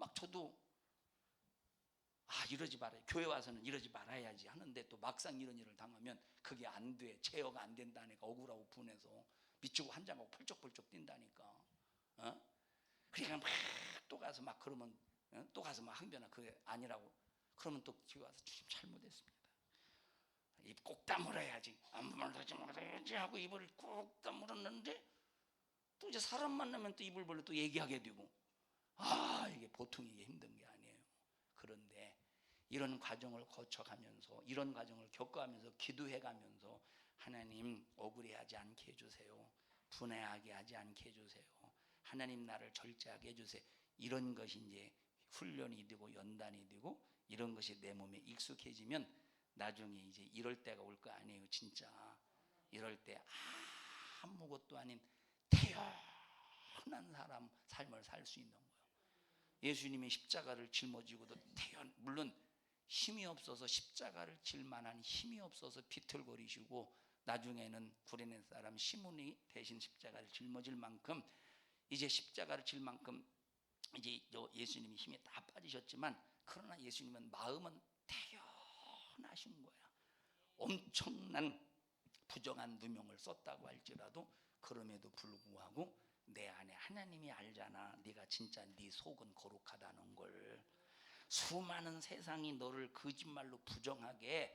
막 저도 이러지 말아야, 교회 와서는 이러지 말아야지 하는데 또 막상 이런 일을 당하면 그게 안 돼, 제어가 안 된다니까 억울하고 분해서 미치고 한장하고 펄쩍펄쩍 뛴다니까. 그러니까 막 또 가서 막 그러면, 또 가서 막 항변하, 그게 아니라고 그러면 또 뒤에 와서 주님 잘못했습니다, 입 꼭 다물어야지, 아무 말도 하지 말아야지 하고 입을 꼭 다물었는데 또 이제 사람 만나면 또 입을 벌려 또 얘기하게 되고, 이게 보통 이게 힘든 게 아니에요. 그런데 이런 과정을 거쳐가면서, 이런 과정을 겪어가면서 기도해가면서 하나님 억울해하지 않게 해주세요, 분해하게 하지 않게 해주세요, 하나님 나를 절제하게 해주세요. 이런 것이 이제 훈련이 되고 연단이 되고 이런 것이 내 몸에 익숙해지면 나중에 이제 이럴 때가 올 거 아니에요. 진짜 이럴 때 아무것도 아닌 태연한 사람 삶을 살 수 있는 거예요. 예수님이 십자가를 짊어지고도 물론 힘이 없어서, 십자가를 질 만한 힘이 없어서 비틀거리시고 나중에는 구레네 사람 시몬이 대신 십자가를 짊어질 만큼, 이제 십자가를 질 만큼 이제 예수님이 힘이 다 빠지셨지만, 그러나 예수님은 마음은 태연하신 거야. 엄청난 부정한 누명을 썼다고 할지라도 그럼에도 불구하고 내 안에 하나님이 알잖아, 네가 진짜 네 속은 거룩하다는 걸. 수많은 세상이 너를 거짓말로 부정하게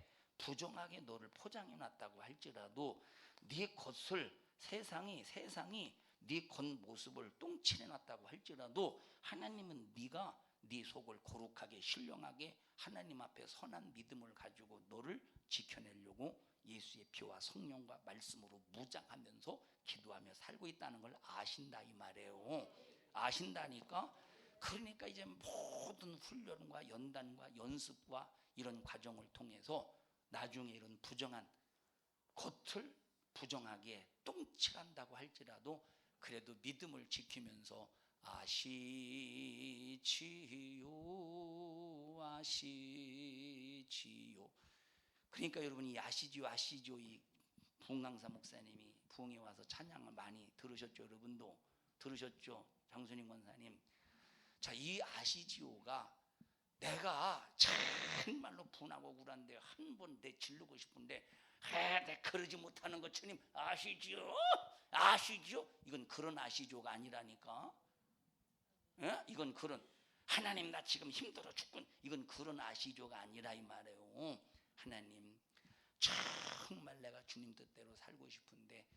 너를 포장해 놨다고 할지라도 네 겉을 세상이 네 겉모습을 똥칠해 놨다고 할지라도 하나님은 네가 네 속을 거룩하게 신령하게 하나님 앞에 선한 믿음을 가지고 너를 지켜내려고 예수의 피와 성령과 말씀으로 무장하면서 기도하며 살고 있다는 걸 아신다 이 말이에요. 아신다니까. 그러니까 이제 모든 훈련과 연단과 연습과 이런 과정을 통해서 나중에 이런 부정한, 겉을 부정하게 똥칠한다고 할지라도 그래도 믿음을 지키면서 아시지요. 그러니까 여러분이 아시지요 이 부흥강사 목사님이 부흥에 와서 찬양을 많이 들으셨죠? 여러분도 들으셨죠? 장순임 권사님. 자, 이 아시지요가 내가 정말로 분하고 억울한데 한 번 내 질르고 싶은데 내 그러지 못하는 거 주님 아시지요? 이건 그런 아시지요가 아니라니까. 이건 그런 하나님 나 지금 힘들어 죽군, 이건 그런 아시지요가 아니라 이 말이에요. 하나님 정말 내가 주님 뜻대로 살고 싶은데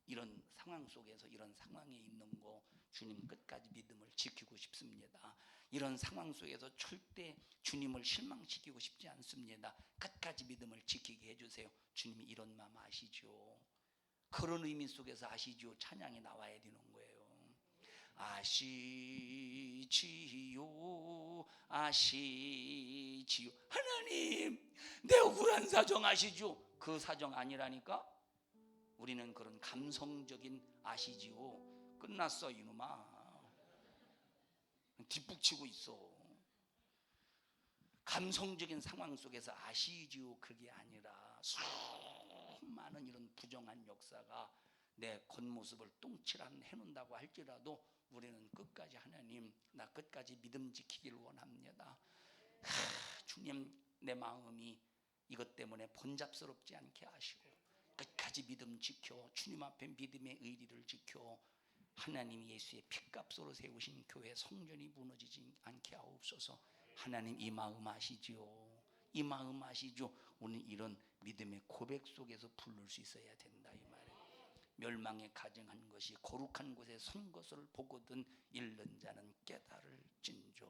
이런 상황 속에서, 이런 상황에 있는 거 주님 끝까지 믿음을 지키고 싶습니다. 이런 상황 속에서 절대 주님을 실망시키고 싶지 않습니다. 끝까지 믿음을 지키게 해주세요. 주님이 이런 마음 아시죠? 그런 의미 속에서 아시죠? 찬양이 나와야 되는 거예요. 아시지요 하나님 내 억울한 사정 아시죠? 그 사정 아니라니까. 우리는 그런 감성적인 아시지요 끝났어 이놈아, 뒷북치고 있어. 감성적인 상황 속에서 아시지요 그게 아니라 수많은 이런 부정한 역사가 내 겉모습을 똥칠한 해놓는다고 할지라도 우리는 끝까지 하나님 나 끝까지 믿음 지키기를 원합니다. 주님 내 마음이 이것 때문에 번잡스럽지 않게 하시고 끝까지 믿음 지켜 주님 앞에 믿음의 의리를 지켜 하나님 예수의 핏값으로 세우신 교회 성전이 무너지지 않게 하옵소서. 하나님 이 마음 아시죠? 이 마음 아시죠? 오늘 이런 믿음의 고백 속에서 부를 수 있어야 된다 이 말이에요. 멸망에 가증한 것이 거룩한 곳에 선 것을 보거든 잃는 자는 깨달을진저.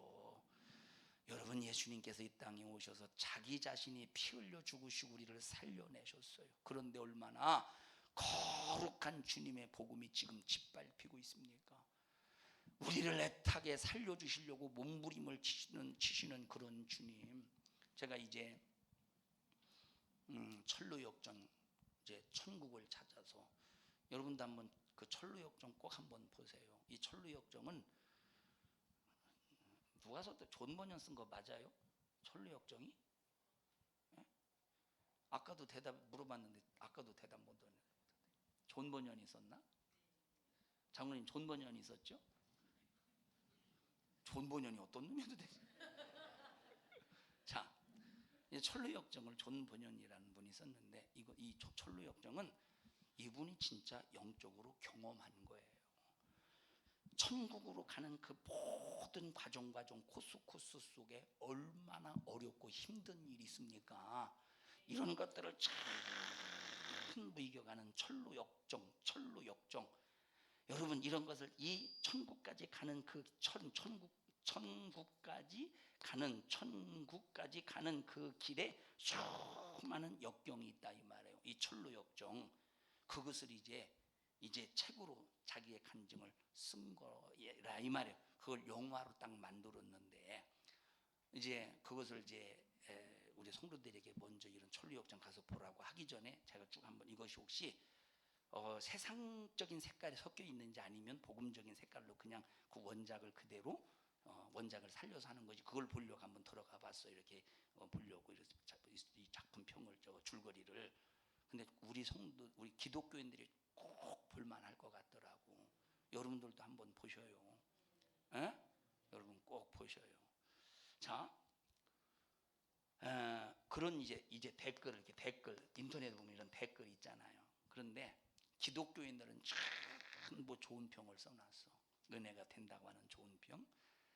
여러분 예수님께서 이 땅에 오셔서 자기 자신이 피 흘려 죽으시고 우리를 살려내셨어요. 그런데 얼마나 거룩한 주님의 복음이 지금 짓밟히고 있습니까? 우리를 애타게 살려주시려고 몸부림을 치시는 그런 주님. 제가 이제 철로역정 이제 천국을 찾아서 여러분도 한번 그 철로역정 꼭 한번 보세요. 이 철로역정은 누가 썼대? 존 버년 쓴 거 맞아요? 철로역정이? 예? 아까도 대답 물어봤는데 아까도 대답 못 하네. 존 버년이 썼나? 장로님 존 버년이 썼죠? 존 번연이 어떤 놈이어도 되지. 자, 이제 천루역정을 존 번연이라는 분이 썼는데 이 천루역정은 이분이 진짜 영적으로 경험한 거예요. 천국으로 가는 그 모든 과정 코스 속에 얼마나 어렵고 힘든 일이 있습니까? 이런 것들을 전부 이겨가는 천루역정. 여러분, 이런 것을 이 천국까지 가는 그 천국까지 가는 그 길에 수많은 역경이 있다 이 말이에요. 이 천루역정, 그것을 이제 책으로 자기의 간증을 쓴 거라 이 말이에요. 그걸 영화로 딱 만들었는데, 이제 그것을 우리 성도들에게 먼저 이런 천루역정 가서 보라고 하기 전에 제가 쭉 한번 이것이 혹시 세상적인 색깔이 섞여 있는지 아니면 복음적인 색깔로 그냥 그 원작을 그대로 원작을 살려서 하는 거지, 그걸 보려고 한번 들어가 봤어요. 이렇게 보려고 이 작품평을 줄거리를. 근데 우리 기독교인들이 꼭 볼만할 것 같더라고. 여러분들도 한번 보셔요. 에? 여러분 꼭 보셔요. 자, 그런 이제 댓글, 이렇게 댓글 인터넷에 보면 이런 댓글 있잖아요. 그런데 기독교인들은 전부 좋은 평을 써놨어. 은혜가 된다고 하는 좋은 평.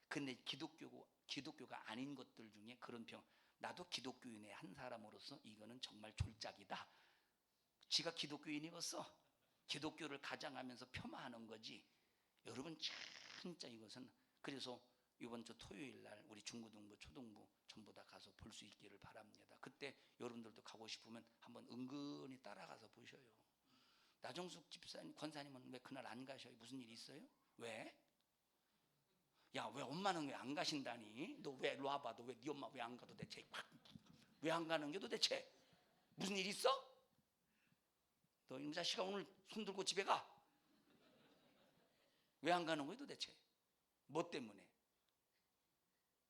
근데 기독교가 아닌 것들 중에 그런 평, 나도 기독교인의 한 사람으로서 이거는 정말 졸작이다. 지가 기독교인이었어. 기독교를 가장하면서 폄하하는 거지. 여러분 진짜 이것은, 그래서 이번 주 토요일 날 우리 중고등부, 초등부 전부 다 가서 볼 수 있기를 바랍니다. 그때 여러분들도 가고 싶으면 한번 은근히 따라가서 보셔요. 나정숙 집사님, 권사님은 왜 그날 안 가셔요? 무슨 일 있어요? 왜? 야, 왜 엄마는 왜 안 가신다니? 너 왜 일로 와봐. 너 왜 네 엄마 왜 안 가 도대체? 왜 안 가는 게 도대체? 무슨 일 있어? 너 이놈 자식아 오늘 손 들고 집에 가. 왜 안 가는 거야 도대체? 뭐 때문에?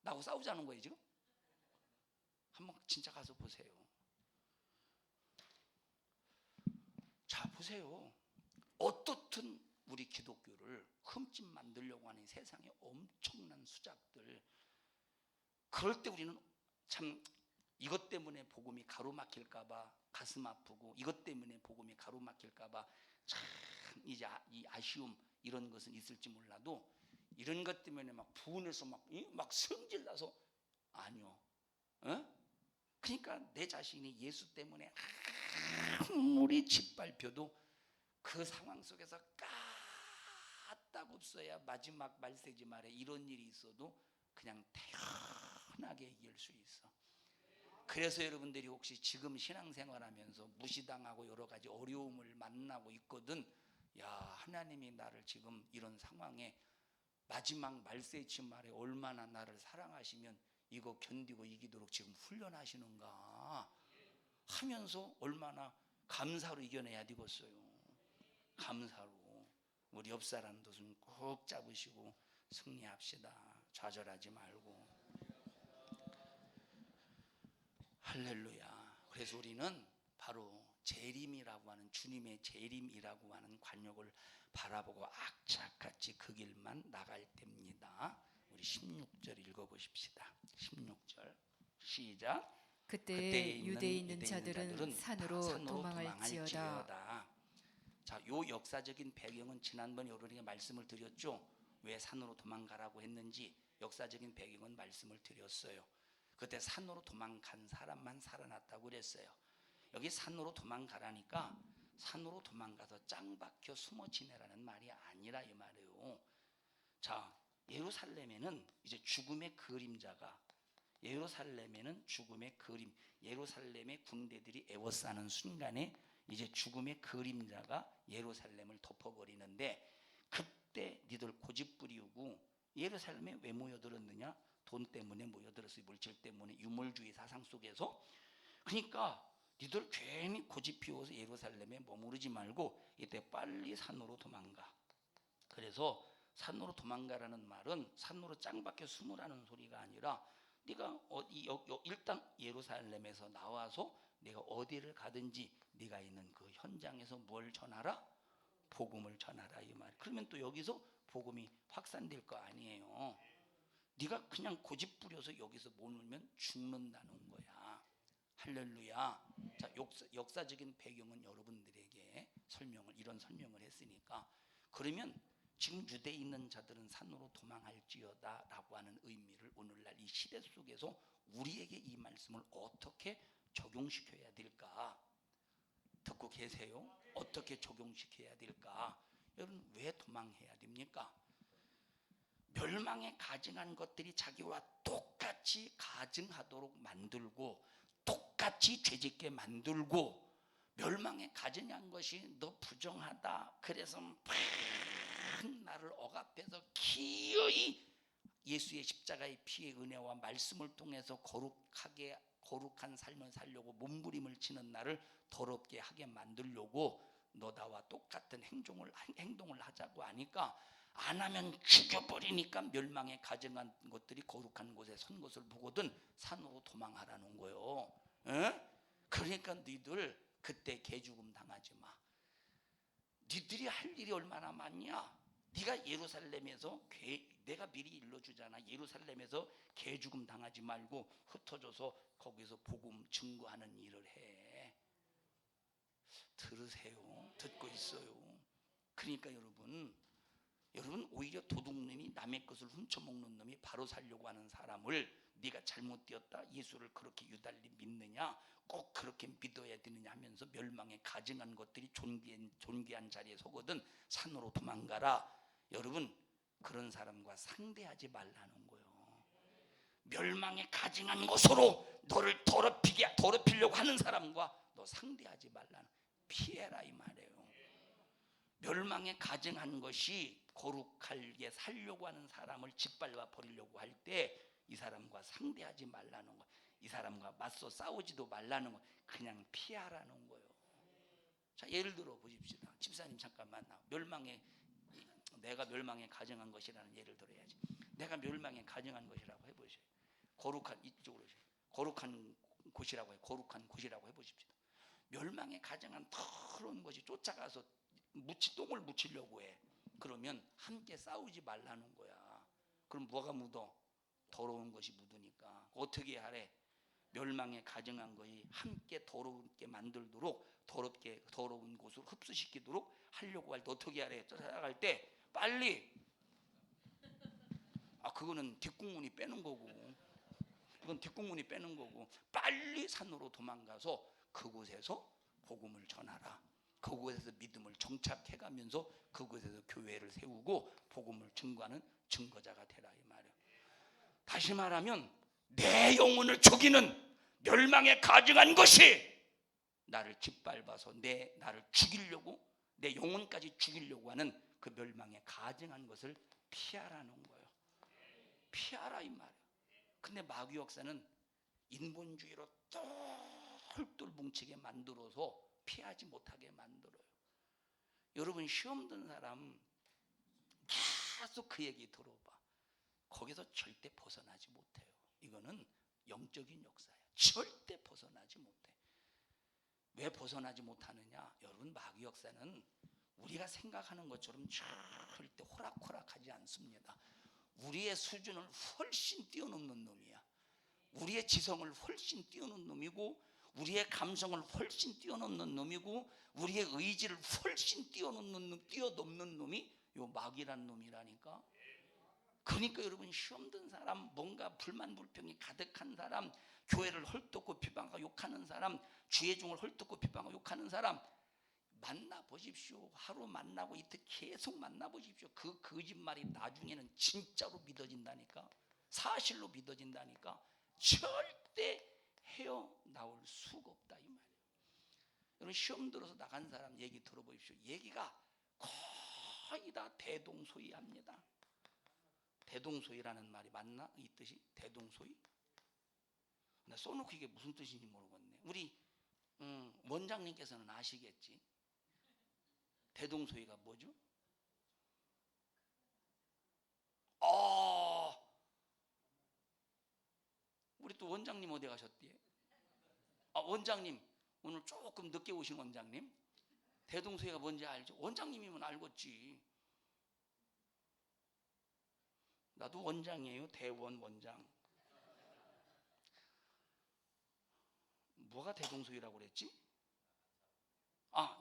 나하고 싸우자는 거예요 지금? 한번 진짜 가서 보세요. 자, 보세요. 어떻든 우리 기독교를 흠집 만들려고 하는 세상의 엄청난 수작들, 그럴 때 우리는 참 이것 때문에 복음이 가로막힐까봐 가슴 아프고, 이것 때문에 복음이 가로막힐까봐 참 이제 이 아쉬움, 이런 것은 있을지 몰라도, 이런 것 때문에 막 분해서 막 성질나서 아니요. 그러니까 내 자신이 예수 때문에 아무리 짓밟혀도 그 상황 속에서 까딱없어야 마지막 말세지 말에 이런 일이 있어도 그냥 태연하게 이길 수 있어. 그래서 여러분들이 혹시 지금 신앙생활하면서 무시당하고 여러 가지 어려움을 만나고 있거든, 야, 하나님이 나를 지금 이런 상황에 마지막 말세지 말에 얼마나 나를 사랑하시면 이거 견디고 이기도록 지금 훈련하시는가 하면서 얼마나 감사로 이겨내야 되겠어요. 감사로. 우리 옆 사람도 좀 꼭 잡으시고 승리합시다. 좌절하지 말고. 할렐루야. 그래서 우리는 바로 재림이라고 하는, 주님의 재림이라고 하는 관역을 바라보고 악착같이 그 길만 나갈 때입니다. 우리 16절 읽어보십시다. 16절 시작. 그때 유대에 있는 자들은 산으로 도망할지어다. 자, 요 역사적인 배경은 지난번 여러분에게 말씀을 드렸죠. 왜 산으로 도망가라고 했는지 역사적인 배경은 말씀을 드렸어요. 그때 산으로 도망간 사람만 살아났다고 그랬어요. 여기 산으로 도망가라니까 산으로 도망가서 짱 박혀 숨어 지내라는 말이 아니라 이 말이에요. 자, 예루살렘에는 이제 죽음의 그림자가, 예루살렘에는 죽음의 그림, 예루살렘의 군대들이 에워싸는 순간에 이제 죽음의 그림자가 예루살렘을 덮어버리는데, 그때 니들 고집 부리우고 예루살렘에 왜 모여들었느냐? 돈 때문에 모여들었어요. 물질 때문에, 유물주의 사상 속에서. 그러니까 니들 괜히 고집 피워서 예루살렘에 머무르지 말고 이때 빨리 산으로 도망가. 그래서 산으로 도망가라는 말은 산으로 짱박혀 숨으라는 소리가 아니라, 네가 일단 예루살렘에서 나와서 네가 어디를 가든지 네가 있는 그 현장에서 뭘 전하라? 복음을 전하라 이 말. 그러면 또 여기서 복음이 확산될 거 아니에요. 네가 그냥 고집 부려서 여기서 못 놀면 죽는다는 거야. 할렐루야. 자, 역사적인 배경은 여러분들에게 이런 설명을 했으니까, 그러면 지금 유대에 있는 자들은 산으로 도망할지어다 라고 하는 의미를 오늘날 이 시대 속에서 우리에게 이 말씀을 어떻게 적용시켜야 될까? 듣고 계세요? 어떻게 적용시켜야 될까? 여러분, 왜 도망해야 됩니까? 멸망에 가증한 것들이 자기와 똑같이 가증하도록 만들고, 똑같이 죄짓게 만들고, 멸망에 가증한 것이 너 부정하다, 그래서 막 나를 억압해서 기어이 예수의 십자가의 피의 은혜와 말씀을 통해서 거룩한 삶을 살려고 몸부림을 치는 나를 더럽게 하게 만들려고 너다와 똑같은 행동을 하자고 하니까, 안 하면 죽여버리니까 멸망에 가증한 것들이 거룩한 곳에 선 것을 보거든 산으로 도망하라는 거예요. 에? 그러니까 너희들 그때 개죽음 당하지 마. 너희들이 할 일이 얼마나 많냐? 네가 예루살렘에서 내가 미리 일러주잖아. 예루살렘에서 개죽음 당하지 말고 흩어져서 거기서 복음 증거하는 일을 해. 들으세요? 듣고 있어요? 그러니까 여러분 오히려 도둑놈이, 남의 것을 훔쳐먹는 놈이 바로 살려고 하는 사람을 네가 잘못되었다, 예수를 그렇게 유달리 믿느냐, 꼭 그렇게 믿어야 되느냐 하면서 멸망에 가증한 것들이 존귀한 자리에 서거든 산으로 도망가라. 여러분, 그런 사람과 상대하지 말라는 거예요. 멸망에 가증한 것으로 너를 더럽히려고 하는 사람과 너 상대하지 말라는, 피해라 이 말이에요. 멸망에 가증한 것이 거룩하게 살려고 하는 사람을 짓밟아 버리려고 할 때 이 사람과 상대하지 말라는 거, 이 사람과 맞서 싸우지도 말라는 거, 그냥 피하라는 거예요. 자, 예를 들어 보십시다. 집사님 잠깐만 내가 멸망에 가증한 것이라는 예를 들어야지. 내가 멸망에 가증한 것이라고 해보세요. 거룩한 곳이라고 해보십시다. 멸망에 가증한 더러운 것이 쫓아가서 똥을 묻히려고 해. 그러면 함께 싸우지 말라는 거야. 그럼 뭐가 묻어? 더러운 것이 묻으니까. 어떻게 하래? 멸망에 가증한 것이 함께 더럽게 만들도록, 더러운 곳을 흡수시키도록 하려고 할 때 어떻게 하래? 쫓아갈 때 빨리, 그거는 뒷국문이 빼는 거고, 빨리 산으로 도망가서 그곳에서 복음을 전하라. 그곳에서 믿음을 정착해가면서 그곳에서 교회를 세우고 복음을 증거하는 증거자가 되라 이 말이에요. 다시 말하면 내 영혼을 죽이는 멸망에 가증한 것이 나를 짓밟아서 나를 죽이려고, 내 영혼까지 죽이려고 하는 그 멸망에 가증한 것을 피하라는 거예요. 피하라 이 말이에요. 근데 마귀 역사는 인본주의로 똘똘 뭉치게 만들어서 피하지 못하게 만들어요. 여러분, 시험 든 사람 계속 그 얘기 들어봐. 거기서 절대 벗어나지 못해요. 이거는 영적인 역사예요. 절대 벗어나지 못해. 왜 벗어나지 못하느냐? 여러분, 마귀 역사는 우리가 생각하는 것처럼 절대 호락호락하지 않습니다. 우리의 수준을 훨씬 뛰어넘는 놈이야. 우리의 지성을 훨씬 뛰어넘는 놈이고, 우리의 감성을 훨씬 뛰어넘는 놈이고, 우리의 의지를 훨씬 뛰어넘는 놈이 요 마귀란 놈이라니까. 그러니까 여러분, 시험 든 사람, 뭔가 불만 불평이 가득한 사람, 교회를 헐뜯고 비방하고 욕하는 사람, 주의 종을 헐뜯고 비방하고 욕하는 사람 만나보십시오. 하루 만나고 이틀 계속 만나보십시오. 그 거짓말이 나중에는 진짜로 믿어진다니까. 사실로 믿어진다니까. 절대 헤어나올 수가 없다 이 말이에요. 여러분, 시험 들어서 나간 사람 얘기 들어보십시오. 얘기가 거의 다 대동소이합니다. 대동소이라는 말이 맞나? 이 뜻이 대동소이? 나 써놓고 이게 무슨 뜻인지 모르겠네. 우리 원장님께서는 아시겠지? 대동소이가 뭐죠? 우리 또 원장님 어디 가셨대요? 원장님 오늘 조금 늦게 오신 원장님, 대동소이가 뭔지 알죠? 원장님이면 알겠지. 나도 원장이에요. 대원 원장. 뭐가 대동소이라고 그랬지?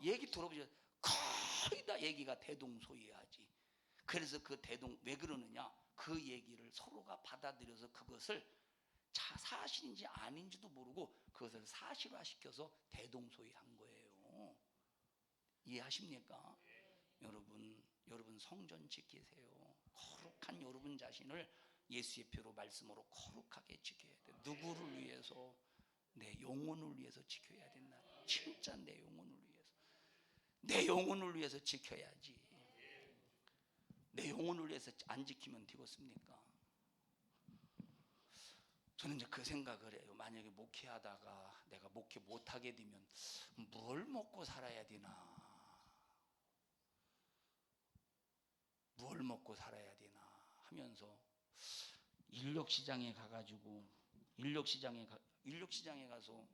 얘기 들어보죠. 거의 다 얘기가 대동소이하지. 그래서 그 왜 그러느냐? 그 얘기를 서로가 받아들여서 그것을 사실인지 아닌지도 모르고 그것을 사실화시켜서 대동소이한 거예요. 이해하십니까? 여러분 성전 지키세요. 거룩한 여러분 자신을 예수의 피로 말씀으로 거룩하게 지켜야 돼. 누구를 위해서? 내 영혼을 위해서 지켜야 된다. 진짜 내 영혼을 위해서. 내 영혼을 위해서 지켜야지. 내 영혼을 위해서 안 지키면 되겠습니까? 저는 이제 그 생각을 해요. 만약에 목회하다가 내가 목회 못하게 되면 뭘 먹고 살아야 되나? 뭘 먹고 살아야 되나 하면서 인력시장에 가가지고 인력시장에 가서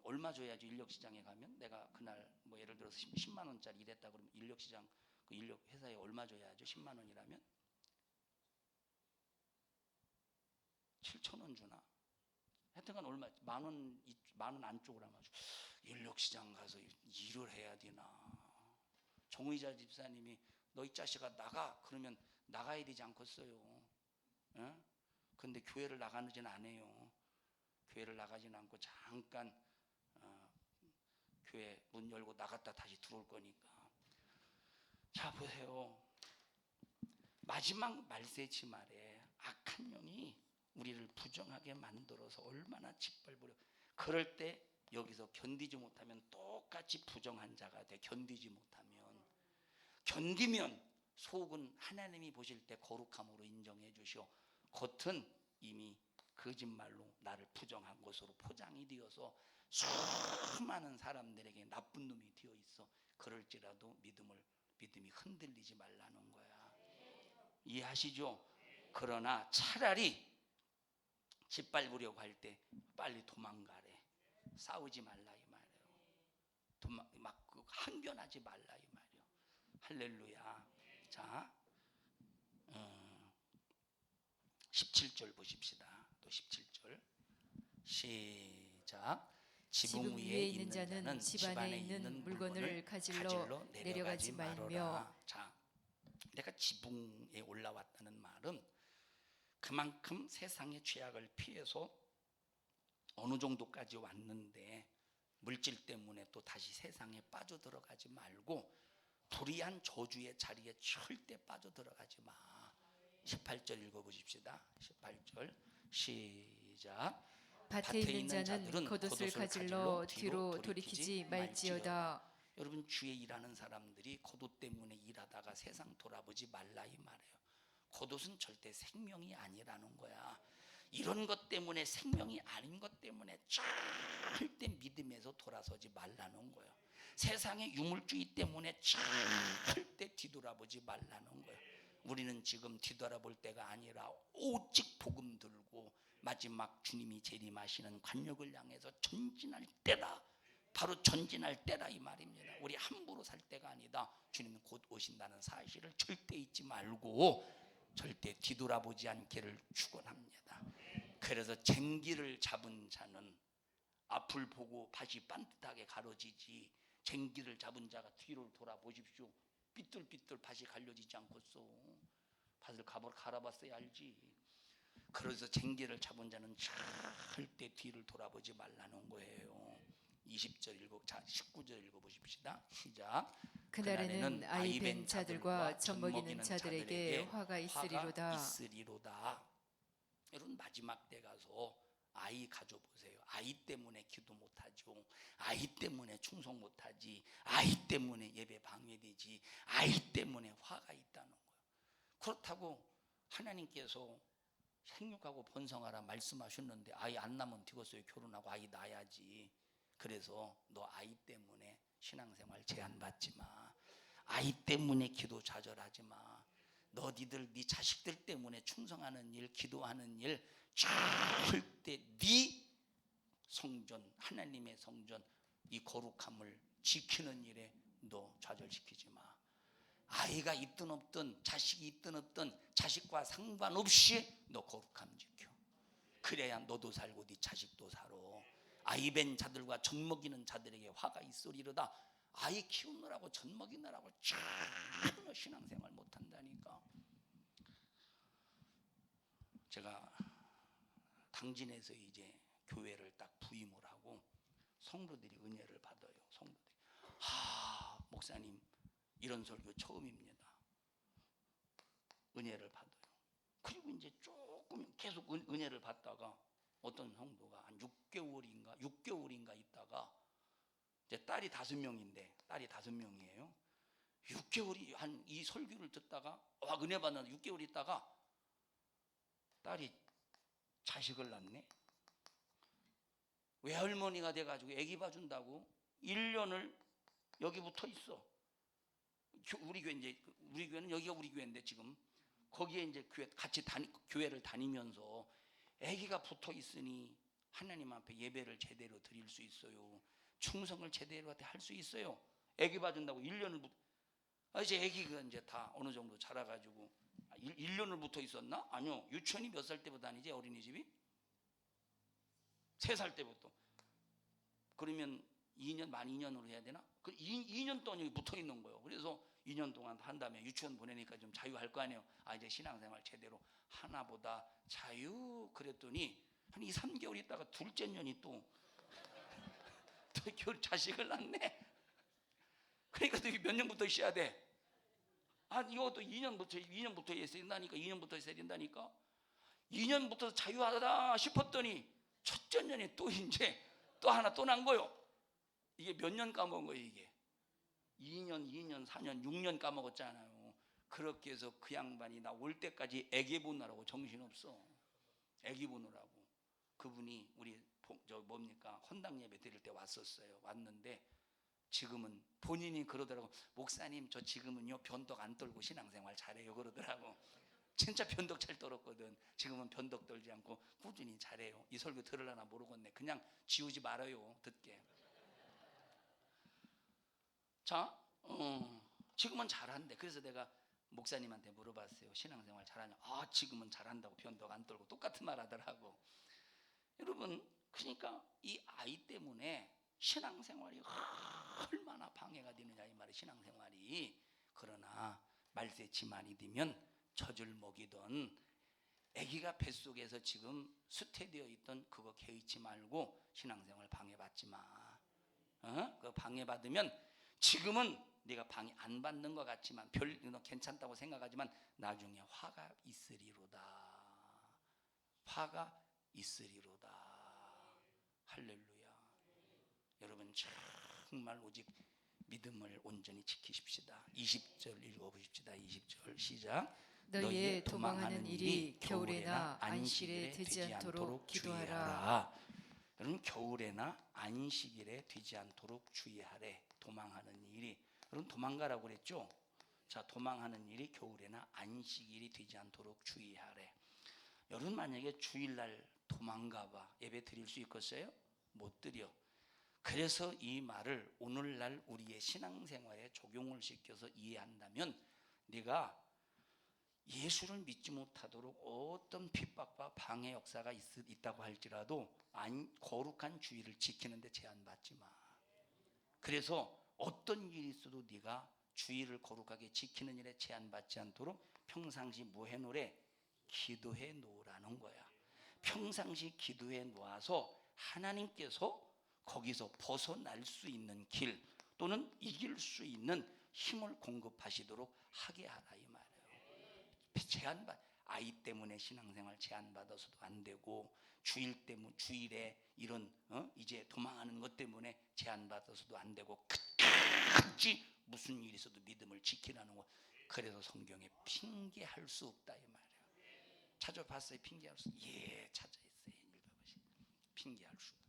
얼마 줘야지. 인력시장에 가면 내가 그날 뭐 예를 들어서 10만 원짜리 일했다 그러면 인력시장 그 인력 회사에 얼마 줘야죠? 10만 원이라면 7천 원 주나? 하여튼간 얼마, 만 원 안쪽으로 아마 인력시장 가서 일을 해야 되나? 정의자 집사님이 너 이 자식아 나가 그러면 나가야 되지 않겠어요? 예? 근데 교회를 나가지는 않아요. 교회를 나가지는 않고 잠깐 교회 문 열고 나갔다 다시 들어올 거니까. 자 보세요. 마지막 말세지 말에 악한 영이 우리를 부정하게 만들어서 얼마나 짓밟으려. 그럴 때 여기서 견디지 못하면 똑같이 부정한 자가 돼. 견디면 속은 하나님이 보실 때 거룩함으로 인정해 주시오. 겉은 이미 거짓말로 나를 부정한 것으로 포장이 되어서 수많은 사람들에게 나쁜 놈이 되어 있어. 그럴지라도 믿음이 흔들리지 말라는 거야. 이해하시죠? 그러나 차라리 짓밟으려고 할 때 빨리 도망가래. 싸우지 말라 이 말이에요. 막 항변하지 말라 이 말이에요. 할렐루야. 자, 17절 보십시다. 또 17절 시작. 지붕 위에 있는 자는 집 안에 있는 물건을 가질러 내려가지 말며. 자, 내가 지붕에 올라왔다는 말은 그만큼 세상의 죄악을 피해서 어느 정도까지 왔는데 물질 때문에 또 다시 세상에 빠져들어가지 말고 불의한 저주의 자리에 절대 빠져들어가지 마. 18절 읽어보십시다. 18절 시작. 밭에 있는 자는 겉옷을 가질러 뒤로 돌이키지 말지어다. 여러분 주에 일하는 사람들이 겉옷 때문에 일하다가 세상 돌아보지 말라 이 말이에요. 겉옷은 절대 생명이 아니라는 거야. 이런 것 때문에 생명이 아닌 것 때문에 절대 믿음에서 돌아서지 말라는 거예요. 세상의 유물주의 때문에 절대 뒤돌아보지 말라는 거예요. 우리는 지금 뒤돌아볼 때가 아니라 오직 복음 들고 마지막 주님이 재림하시는 관역을 향해서 전진할 때다. 바로 전진할 때라 이 말입니다. 우리 함부로 살 때가 아니다. 주님은 곧 오신다는 사실을 절대 잊지 말고 절대 뒤돌아보지 않기를 축원합니다. 그래서 쟁기를 잡은 자는 앞을 보고 밭이 반듯하게 가로지지, 쟁기를 잡은 자가 뒤를 돌아보십시오. 삐뚤삐뚤 밭이 갈려지지 않겠어. 밭을 갈아봤어야 알지. 그래서 쟁기를 잡은 자는 절대 뒤를 돌아보지 말라는 거예요. 20절 19절 읽어보십시다. 시작. 그날에는 아이 벤 자들과 젖 먹이는 자들에게 화가 있으리로다. 여러분 마지막 때 가서 아이 가져보세요. 아이 때문에 기도 못하죠. 아이 때문에 충성 못하지. 아이 때문에 예배 방해되지. 아이 때문에 화가 있다는 거예요. 그렇다고 하나님께서 생육하고 번성하라 말씀하셨는데 아이 안 낳으면 되겠어요. 결혼하고 아이 낳아야지. 그래서 너 아이 때문에 신앙생활 제한받지 마. 아이 때문에 기도 좌절하지 마. 네 자식들 때문에 충성하는 일, 기도하는 일 절대 네 성전, 하나님의 성전, 이 거룩함을 지키는 일에 너 좌절시키지 마. 아이가 있든 없든 자식이 있든 없든 자식과 상관없이 너 거룩함 지켜. 그래야 너도 살고 네 자식도 살아. 아이 벤 자들과 젖 먹이는 자들에게 화가 있으리로다. 아이 키우느라고 젖 먹이느라고 전혀 신앙생활 못한다니까. 제가 당진에서 이제 교회를 딱 부임을 하고 성도들이 은혜를 받아요. 성도들이 목사님 이런 설교 처음입니다. 은혜를 받아요. 그리고 이제 조금 계속 은혜를 받다가 어떤 성도가 한 6개월인가 있다가 이제 딸이 5명인데 딸이 5명이에요. 6개월이 한 이 설교를 듣다가 은혜 받는 6개월 있다가 딸이 자식을 낳네. 외할머니가 돼가지고 아기 봐준다고 1년을 여기 붙어 있어. 우리 교회는 여기가 우리 교회인데 지금 거기에 이제 교회를 다니면서 아기가 붙어 있으니 하나님 앞에 예배를 제대로 드릴 수 있어요. 충성을 제대로 할 수 있어요. 아기 봐준다고 1년을 이제 아기가 이제 다 어느 정도 자라가지고 1년을 붙어 있었나? 아니요. 유치원이 몇 살 때부터 다니지? 어린이집이? 3살 때부터. 그러면 2년, 만 2년으로 해야 되나? 2년 동안 여기 붙어 있는 거예요. 그래서 2년 동안 한 다음에 유치원 보내니까 좀 자유할 거 아니에요. 이제 신앙생활 제대로 하나보다 자유. 그랬더니 한 2, 3개월 있다가 둘째 년이 또 자식을 낳네. 그러니까 또 몇 년부터 있어야 돼? 이것도 2년부터 있어야 된다니까. 2년부터 자유하다 싶었더니 첫째 년에 또 이제 또 하나 또 난 거요. 이게 몇 년 까먹은 거예요. 이게 2년, 4년, 6년 까먹었잖아요. 그렇게 해서 그 양반이 나 올 때까지 애기 보느라고 정신없어. 애기 보느라고. 그분이 우리 헌당 예배 드릴 때 왔었어요. 왔는데 지금은 본인이 그러더라고. 목사님 저 지금은요 변덕 안 떨고 신앙생활 잘해요 그러더라고. 진짜 변덕 잘 떨었거든. 지금은 변덕 떨지 않고 꾸준히 잘해요. 이 설교 들으려나 모르겠네. 그냥 지우지 말아요 듣게. 자, 지금은 잘한대. 그래서 내가 목사님한테 물어봤어요. 신앙생활 잘하냐? 지금은 잘한다고. 변덕 안 떨고. 똑같은 말 하더라고. 여러분, 그러니까 이 아이 때문에 신앙생활이 얼마나 방해가 되느냐 이 말이에요. 신앙생활이. 그러나 말세치 많이 되면 젖을 먹이던 아기가 뱃속에서 지금 수태되어 있던 그거 개의치 말고 신앙생활 방해받지 마. 그 방해받으면 지금은 네가 방해 안 받는 것 같지만 괜찮다고 생각하지만 나중에 화가 있으리로다. 화가 있으리로다. 할렐루야. 여러분 정말 오직 믿음을 온전히 지키십시다. 20절 읽어보십시다. 20절 시작. 너희의 도망하는 일이 겨울에나 안식일에 되지 않도록 기도하라. 여러분 겨울에나 안식일에 되지 않도록 주의하래. 도망하는 일이. 여러분 도망가라고 그랬죠. 자, 도망하는 일이 겨울에나 안식일이 되지 않도록 주의하래. 여러분 만약에 주일날 도망가봐 예배 드릴 수 있겠어요? 못 드려. 그래서 이 말을 오늘날 우리의 신앙생활에 적용을 시켜서 이해한다면 네가 예수를 믿지 못하도록 어떤 핍박과 방해 역사가 있다고 할지라도 거룩한 주의를 지키는 데 제한받지 마. 그래서 어떤 일이 있어도 네가 주의를 거룩하게 지키는 일에 제한받지 않도록 평상시 뭐 해놓으래? 기도해 놓으라는 거야. 평상시 기도해 놓아서 하나님께서 거기서 벗어날 수 있는 길 또는 이길 수 있는 힘을 공급하시도록 하게 하라 이 말이에요. 아이 때문에 신앙생활 제한받아서도 안 되고 주일에 이런 이제 도망하는 것 때문에 제한받아서도 안 되고 끝까지 무슨 일이 있어도 믿음을 지키라는 거. 그래서 성경에 핑계할 수 없다 이 말이에요. 찾아봤어요? 핑계할 수? 예, 찾아있어요. 핑계할 수 없다.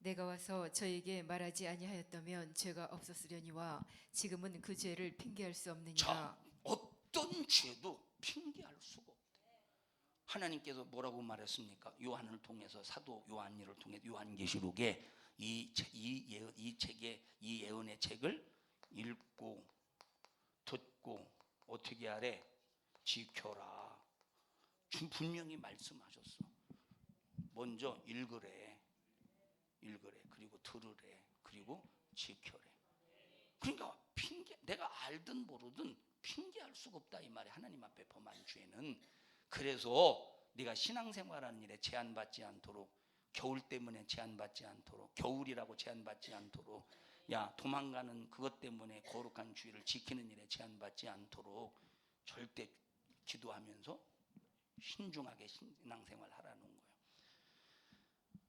내가 와서 저에게 말하지 아니하였다면 죄가 없었으려니와 지금은 그 죄를 핑계할 수 없느니라. 자, 어떤 죄도 핑계할 수가 없대. 하나님께서 뭐라고 말했습니까? 요한을 통해서 사도 요한이를 통해 요한계시록에 이 예언의 책을 읽고 듣고 어떻게 하래? 지켜라. 지금 분명히 말씀하셨어. 먼저 읽으래. 그리고 들으래. 그리고 지켜래. 그러니까 내가 알든 모르든 핑계할 수가 없다 이 말이야. 하나님 앞에 범한 죄는. 그래서 네가 신앙생활하는 일에 제한받지 않도록, 겨울 때문에 제한받지 않도록, 겨울이라고 제한받지 않도록, 야 도망가는 그것 때문에 거룩한 주의를 지키는 일에 제한받지 않도록 절대 기도하면서 신중하게 신앙생활 하라는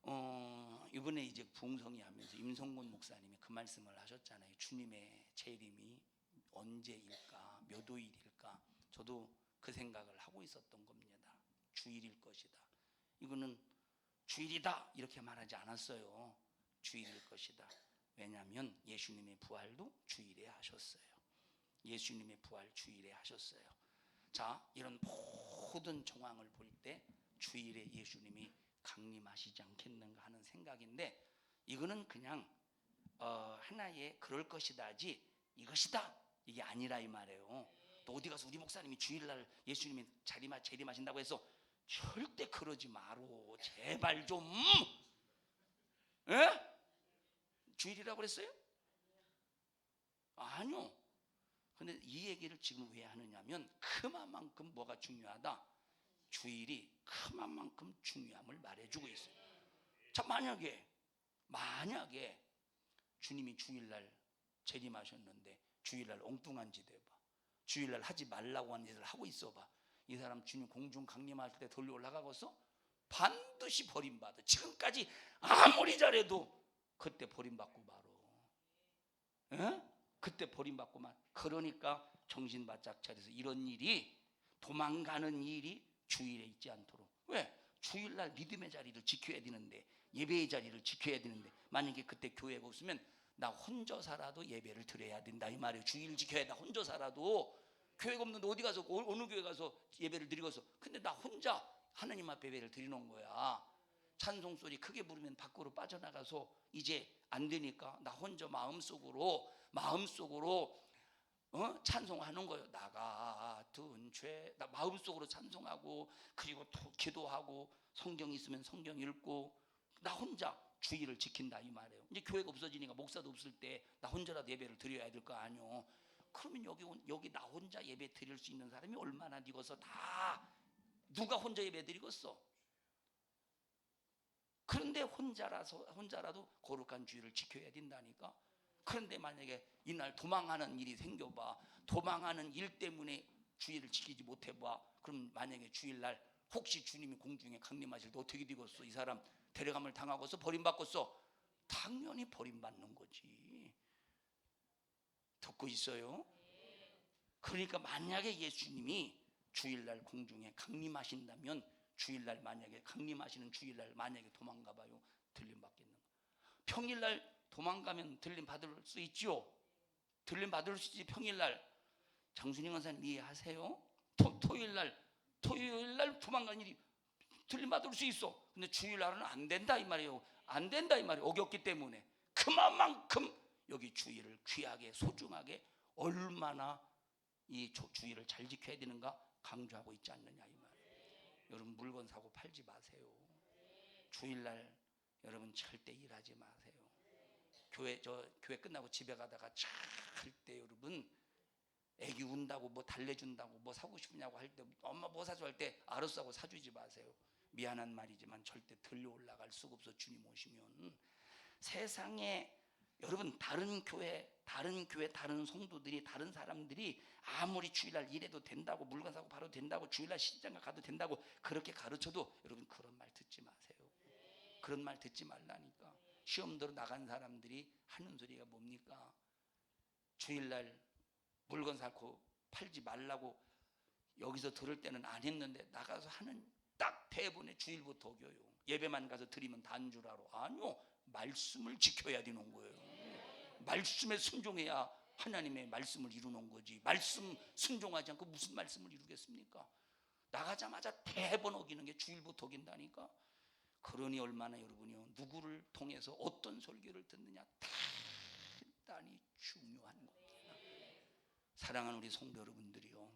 거예요. 이번에 이제 부흥성이 하면서 임성곤 목사님이 그 말씀을 하셨잖아요. 주님의 재림이 언제일까, 몇 호일일까. 저도 그 생각을 하고 있었던 겁니다. 주일일 것이다. 이거는 주일이다 이렇게 말하지 않았어요. 주일일 것이다. 왜냐하면 예수님의 부활도 주일에 하셨어요. 예수님의 부활 주일에 하셨어요. 자, 이런 모든 정황을 볼 때 주일에 예수님이 강림하시지 않겠는가 하는 생각인데, 이거는 그냥 하나의 그럴 것이다지 이것이다 이게 아니라 이 말이에요. 또 어디 가서 우리 목사님이 주일날 예수님이 재림하신다고 해서 절대 그러지 마로. 제발 좀. 에? 주일이라고 그랬어요? 아니요. 근데 이 얘기를 지금 왜 하느냐면 그만큼 뭐가 중요하다. 주일이 그만큼 중요함을 말해주고 있어요. 자, 만약에 주님이 주일날 재림하셨는데 주일날 엉뚱한 짓 해봐. 주일날 하지 말라고 하는 짓을 하고 있어봐. 이 사람 주님 공중 강림할 때 돌려 올라가고서 반드시 버림받아. 지금까지 아무리 잘해도 그때 버림받고 말어. 에? 그때 버림받고만. 그러니까 정신 바짝 차려서 이런 일이, 도망가는 일이 주일에 있지 않도록. 왜? 주일날 믿음의 자리를 지켜야 되는데, 예배의 자리를 지켜야 되는데, 만약에 그때 교회가 없으면 나 혼자서라도 예배를 드려야 된다 이 말이에요. 주일 지켜야 돼. 혼자서라도. 교회가 없는데 어디 가서 어느 교회 가서 예배를 드리고서, 근데 나 혼자 하나님 앞에 예배를 드리는 거야. 찬송 소리 크게 부르면 밖으로 빠져나가서 이제 안 되니까 나 혼자 마음속으로 찬송하는 거예요. 나 같은 죄. 나 마음속으로 찬송하고, 그리고 또 기도하고, 성경 있으면 성경 읽고, 나 혼자 주의를 지킨다 이 말이에요. 이제 교회가 없어지니까 목사도 없을 때 나 혼자라도 예배를 드려야 될 거 아니요. 그러면 여기 나 혼자 예배 드릴 수 있는 사람이 얼마나 되고서, 다 누가 혼자 예배 드리겠어? 그런데 혼자라도 거룩한 주의를 지켜야 된다니까. 그런데 만약에 이날 도망하는 일이 생겨봐. 도망하는 일 때문에 주의를 지키지 못해봐. 그럼 만약에 주일날 혹시 주님이 공중에 강림하실 때 어떻게 되겠어? 이 사람 데려감을 당하고서 버림받겠어? 당연히 버림받는 거지. 듣고 있어요? 그러니까 만약에 예수님이 주일날 공중에 강림하신다면, 주일날 만약에 강림하시는 주일날 만약에 도망가봐요. 들림 받겠는 거. 평일날 도망가면 들림 받을 수 있죠. 들림 받을 수 있지. 평일날 장순영 원사님 이해하세요? 토요일날 도망가는 일이 들림 받을 수 있어. 근데 주일날은 안 된다 이 말이에요. 안 된다 이 말이에요. 어겼기 때문에. 그만큼 여기 주일을 귀하게 소중하게 얼마나 이 주일을 잘 지켜야 되는가 강조하고 있지 않느냐 이 말이에요. 여러분 물건 사고 팔지 마세요. 주일날 여러분 절대 일하지 마세요. 교회 끝나고 집에 가다가 절대 여러분 애기 운다고 뭐 달래준다고 뭐 사고 싶냐고 할 때, 엄마 뭐 사줘 할 때 알았어 하고 사주지 마세요. 미안한 말이지만 절대 들려 올라갈 수가 없어. 주님 오시면. 세상에 여러분 다른 교회 다른 성도들이, 다른 사람들이 아무리 주일날 일해도 된다고, 물건 사고 바로 된다고, 주일날 시장가 가도 된다고 그렇게 가르쳐도 여러분 그런 말 듣지 마세요. 그런 말 듣지 말라니까. 시험 들어 나간 사람들이 하는 소리가 뭡니까? 주일날 물건 사고 팔지 말라고 여기서 들을 때는 안 했는데 나가서 하는 딱 대부분의 주일부터 어겨요. 예배만 가서 드리면 단 줄 알아. 아니요, 말씀을 지켜야 되는 거예요. 말씀에 순종해야 하나님의 말씀을 이루는 거지. 말씀 순종하지 않고 무슨 말씀을 이루겠습니까? 나가자마자 대번 어기는 게 주일부터 어긴다니까. 그러니 얼마나 여러분이요, 누구를 통해서 어떤 설교를 듣느냐 대단히 중요한 겁니다. 사랑하는 우리 성도 여러분들이요,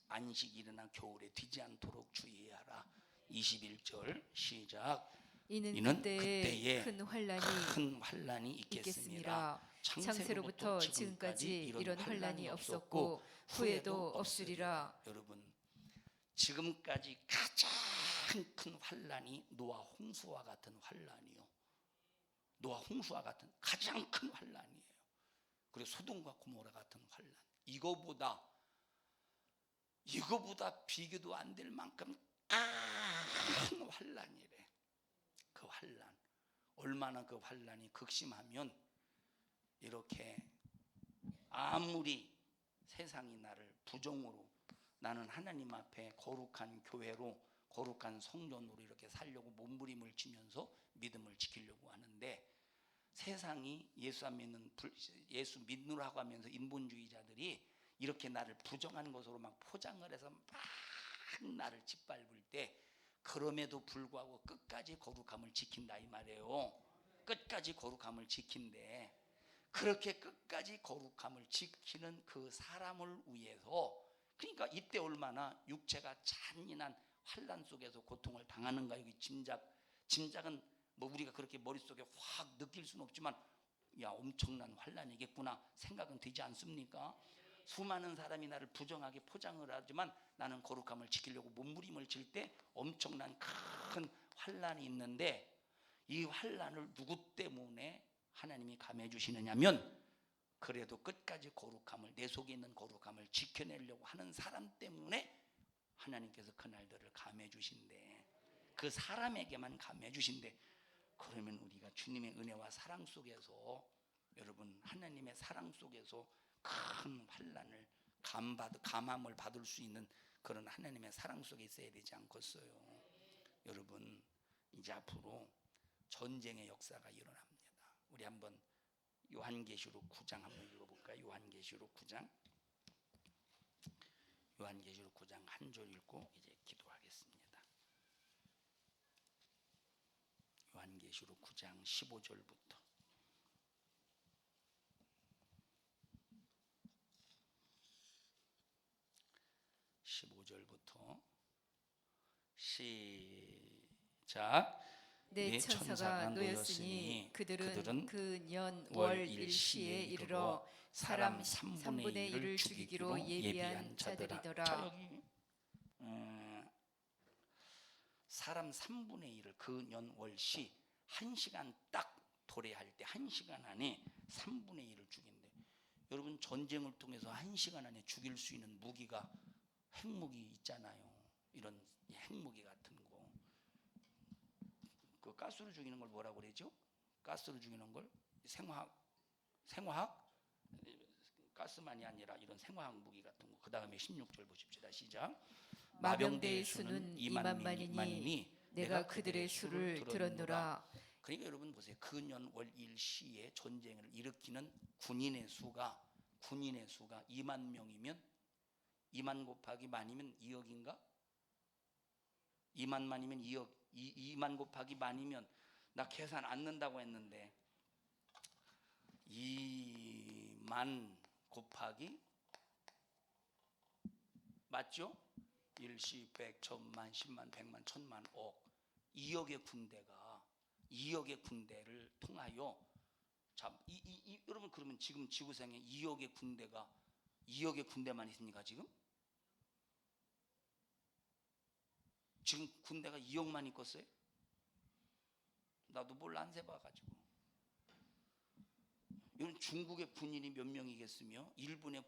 안식일이나 겨울에 뛰지 않도록 주의하라. 21절 시작. 이는 그때에 큰 환란이 있겠습니다. 있겠습니다. 창세로부터 지금까지 이런 환란이 없었고 후에도 없으리라. 여러분, 지금까지 가장 큰 환란이 노아 홍수와 같은 환란이요. 노아 홍수와 같은 가장 큰 환란이에요. 그리고 소돔과 고모라 같은 환란. 이거보다 비교도 안 될 만큼 큰 환란이래. 그 환란, 얼마나 그 환란이 극심하면 이렇게 아무리 세상이 나를 부정으로, 나는 하나님 앞에 거룩한 교회로, 거룩한 성전으로 이렇게 살려고 몸부림을 치면서 믿음을 지키려고 하는데, 세상이 예수 믿느라고 하면서 인본주의자들이 이렇게 나를 부정한 것으로 막 포장을 해서 막 나를 짓밟을 때, 그럼에도 불구하고 끝까지 거룩함을 지킨다 이 말이에요. 끝까지 거룩함을 지킨대. 그렇게 끝까지 거룩함을 지키는 그 사람을 위해서, 그러니까 이때 얼마나 육체가 잔인한 환란 속에서 고통을 당하는가. 여기 짐작은 뭐 우리가 그렇게 머릿속에 확 느낄 수는 없지만, 야, 엄청난 환란이겠구나 생각은 되지 않습니까? 수많은 사람이 나를 부정하게 포장을 하지만 나는 거룩함을 지키려고 몸부림을 칠 때 엄청난 큰 환란이 있는데, 이 환란을 누구 때문에 하나님이 감해 주시느냐면, 그래도 끝까지 거룩함을, 내 속에 있는 거룩함을 지켜내려고 하는 사람 때문에 하나님께서 그날들을 감해 주신대. 그 사람에게만 감해 주신대. 그러면 우리가 주님의 은혜와 사랑 속에서, 여러분, 하나님의 사랑 속에서 큰 환란을 감함을 받을 수 있는 그런 하나님의 사랑 속에 있어야 되지 않겠어요? 여러분, 이제 앞으로 전쟁의 역사가 일어납니다. 우리 한번 요한계시록 9장 한번 읽어볼까요? 요한계시록 9장 한 절 읽고 이제 기도하겠습니다. 요한계시록 9장 15절부터 시작. 내 천사가 놓였으니 그들은 그 년 월 일시에 이르러 사람 3분의 1을 죽이기로 예비한 자들이더라. 자, 여기 사람 3분의 1을 그 년 월시 1시간 딱 도래할 때 1시간 안에 3분의 1을 죽인대. 여러분, 전쟁을 통해서 1시간 안에 죽일 수 있는 무기가 핵무기 있잖아요. 이런 핵무기 같은 거. 그 가스로 죽이는 걸 뭐라고 그러죠? 가스로 죽이는 걸 생화학? 가스만이 아니라 이런 생화학 무기 같은 거. 그 다음에 16절 보십시다. 시작. 마병대의 수는 2만만이니 내가 그들의 수를 들었노라. 그러니까 여러분 보세요. 그 년 월 일시에 전쟁을 일으키는 군인의 수가 2만 명이면 2만 곱하기 만이면 2억인가? 2만 만이면 2억. 2만 곱하기 만이면, 나 계산 안 는다고 했는데 2만 곱하기, 맞죠? 일시, 백, 천만, 10만, 100만, 1000만, 억, 2억의 군대를 통하여, 자, 여러분, 그러면 지금 지구상에 2억의 군대만 있습니까? 지금 군대가 2억만 있겠어요? 나도 몰라, 안 세봐가지고. 이건 중국의 군인이 몇 명이겠으며, 일본의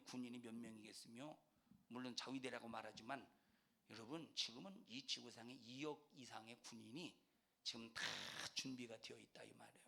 군인이 몇 명이겠으며, 물론 자위대라고 말하지만, 여러분, 지금은 이 지구상에 2억 이상의 군인이 지금 다 준비가 되어 있다 이 말이에요.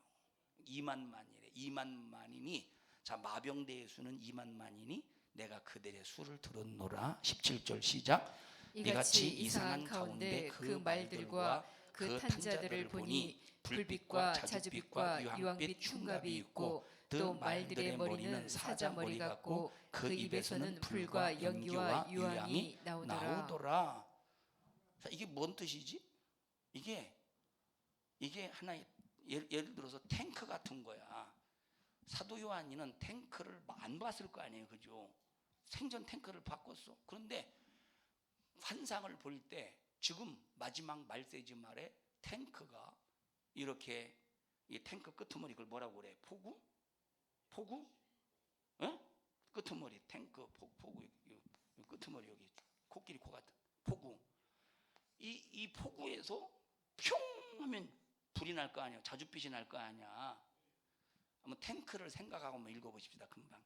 2만 만이래. 2만 만이니, 자, 마병대의 수는 2만 만이니 내가 그들의 수를 들었노라. 17절 시작. 이같이 이상한 가운데 그 말들과 그 탄자들을 보니 불빛과 자줏빛과 유황빛 흉갑이 있고, 또 말들의 머리는 사자머리 같고 그 입에서는 불과 연기와 유황이 나오더라. 자, 이게 뭔 뜻이지? 이게 하나의 예를 들어서 탱크 같은 거야. 사도 요한이는 탱크를 안 봤을 거 아니에요, 그죠? 생전 탱크를 바꿨어. 그런데 환상을 볼 때 지금 마지막 말세지 말에 탱크가 이렇게, 이 탱크 끄트머리 그걸 뭐라고 그래? 포구? 포구? 어? 끄트머리 탱크 포구 끄트머리 여기 코끼리 코 같은 포구. 이 포구에서 평 하면 불이 날 거 아니야. 자줏빛이 날 거 아니야. 한번 탱크를 생각하고 한번 읽어보십시다. 금방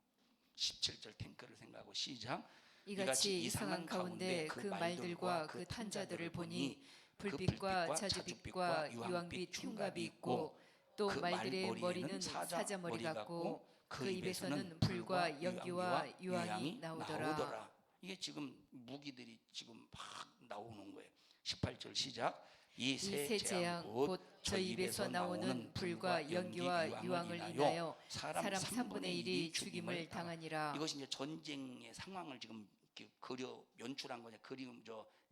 17절 탱크를 생각하고 시작. 이같이 이상한 가운데 그 말들과 그 탄자들을 보니 불빛과 자줏빛과 유황빛 흉갑이 있고 또 말들의 머리는 사자머리 같고 그 입에서는 불과 연기와 유황이 나오더라. 이게 지금 무기들이 지금 막 나오는 거예요. 18절 시작. 이 새 재앙 곧 저 입에서 나오는 불과 연기와 유황을 인하여 사람 3분의 1이 죽임을 당하니라. 이것이 이제 전쟁의 상황을 지금 그려 연출한 거냐, 그림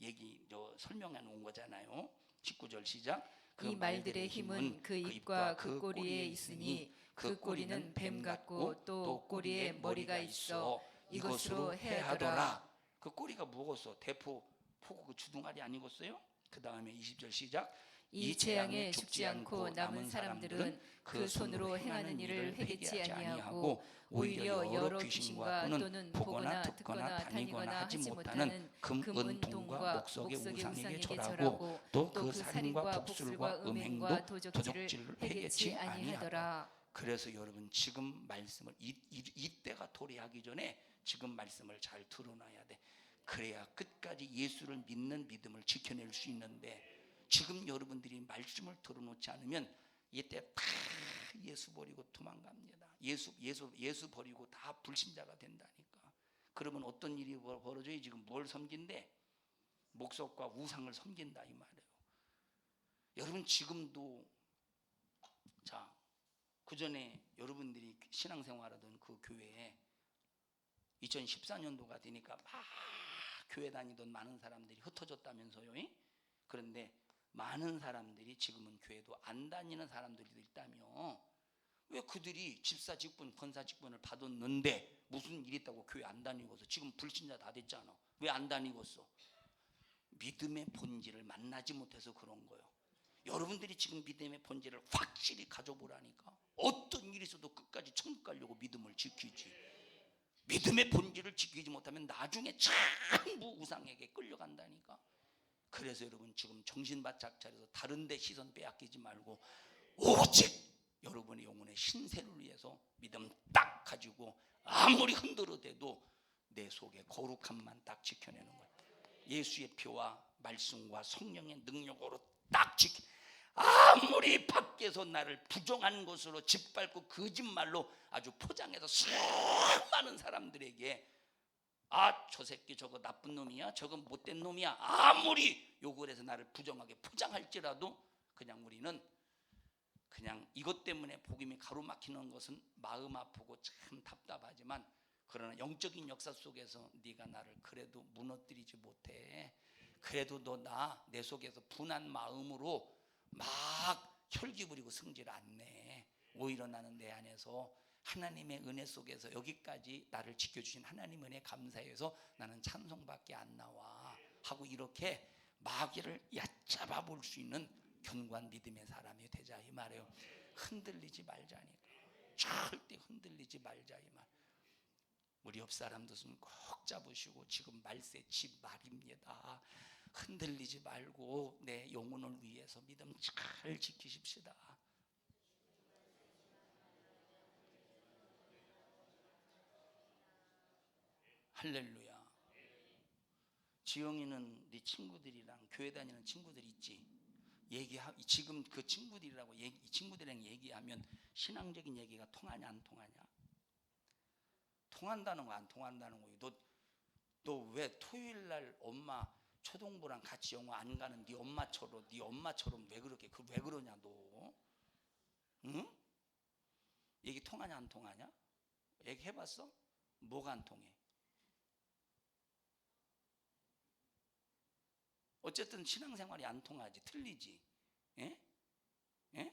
얘기 설명해 놓은 거잖아요. 19절 시작. 이 말들의 힘은 그 입과 그 꼬리에 있으니 그 꼬리는 뱀 같고 또 꼬리에 머리가 있어 이것으로 해하더라. 그 꼬리가 무엇이었어? 대포 포구 그 주둥아리 아니겠어요? 그 다음에 20절 시작. 이 재앙에 죽지 않고 남은 사람들은 그 손으로 행하는 일을 회개치 아니하고 오히려 여러 귀신과 또는 보거나 듣거나 다니거나 하지 못하는 금, 은, 동과 목석의 우상에게 절하고 또 그 살인과 복술과 음행과 도적질을 회개치 아니하더라. 그래서 여러분 지금 말씀을 이때가 도래하기 전에 지금 말씀을 잘 들어놔야 돼. 그래야 끝까지 예수를 믿는 믿음을 지켜낼 수 있는데 지금 여러분들이 말씀을 들어놓지 않으면 이때 다 예수 버리고 도망갑니다. 예수 버리고 다 불신자가 된다니까. 그러면 어떤 일이 벌어져요? 지금 뭘 섬긴대? 목석과 우상을 섬긴다 이 말이에요. 여러분 지금도 자, 그 전에 여러분들이 신앙생활하던 그 교회에 2014년도가 되니까 막 교회 다니던 많은 사람들이 흩어졌다면서요. 그런데 많은 사람들이 지금은 교회도 안 다니는 사람들이 있다며. 왜 그들이 집사 직분, 권사 직분을 받았는데 무슨 일 있다고 교회 안 다니고서 지금 불신자 다 됐잖아. 왜 안 다니겠어? 믿음의 본질을 만나지 못해서 그런 거예요. 여러분들이 지금 믿음의 본질을 확실히 가져보라니까. 어떤 일이 있어도 끝까지 천국 가려고 믿음을 지키지. 믿음의 본질을 지키지 못하면 나중에 전부 우상에게 끌려간다니까. 그래서 여러분 지금 정신 바짝 차려서 다른 데 시선 빼앗기지 말고 오직 여러분의 영혼의 신세를 위해서 믿음 딱 가지고 아무리 흔들어대도 내 속에 거룩함만 딱 지켜내는 거예요. 예수의 피와 말씀과 성령의 능력으로 딱 지켜. 아무리 밖에서 나를 부정한 것으로 짓밟고 거짓말로 아주 포장해서 수많은 사람들에게 저 새끼 저거 나쁜 놈이야, 저거 못된 놈이야, 아무리 욕을 해서 나를 부정하게 포장할지라도 그냥 우리는 그냥 이것 때문에 복음이 가로막히는 것은 마음 아프고 참 답답하지만 그러나 영적인 역사 속에서 네가 나를 그래도 무너뜨리지 못해. 그래도 너 내 속에서 분한 마음으로 막 혈기 부리고 승질 안 내. 오히려 나는 내 안에서 하나님의 은혜 속에서 여기까지 나를 지켜주신 하나님 은혜 감사해서 나는 찬송밖에 안 나와 하고 이렇게 마귀를 얕잡아 볼 수 있는 견고한 믿음의 사람이 되자 이 말이에요. 흔들리지 말자니까. 절대 흔들리지 말자 이 말. 우리 옆 사람도 손 꼭 잡으시고 지금 말세 집 말입니다. 흔들리지 말고 내 영혼을 위해서 믿음 잘 지키십시다. 할렐루야. 지영이는 네 친구들이랑 교회 다니는 친구들 있지? 지금 그 친구들이랑 얘기하면 신앙적인 얘기가 통하냐 안 통하냐? 통한다는 거 안 통한다는 거. 너 왜 토요일 날 엄마 초동부랑 같이 영어 안 가는 네 엄마처럼 왜 그렇게 왜 그러냐 너? 응? 얘기 통하냐 안 통하냐? 얘기해봤어? 뭐가 안 통해? 어쨌든 신앙생활이 안 통하지. 틀리지. 예? 예?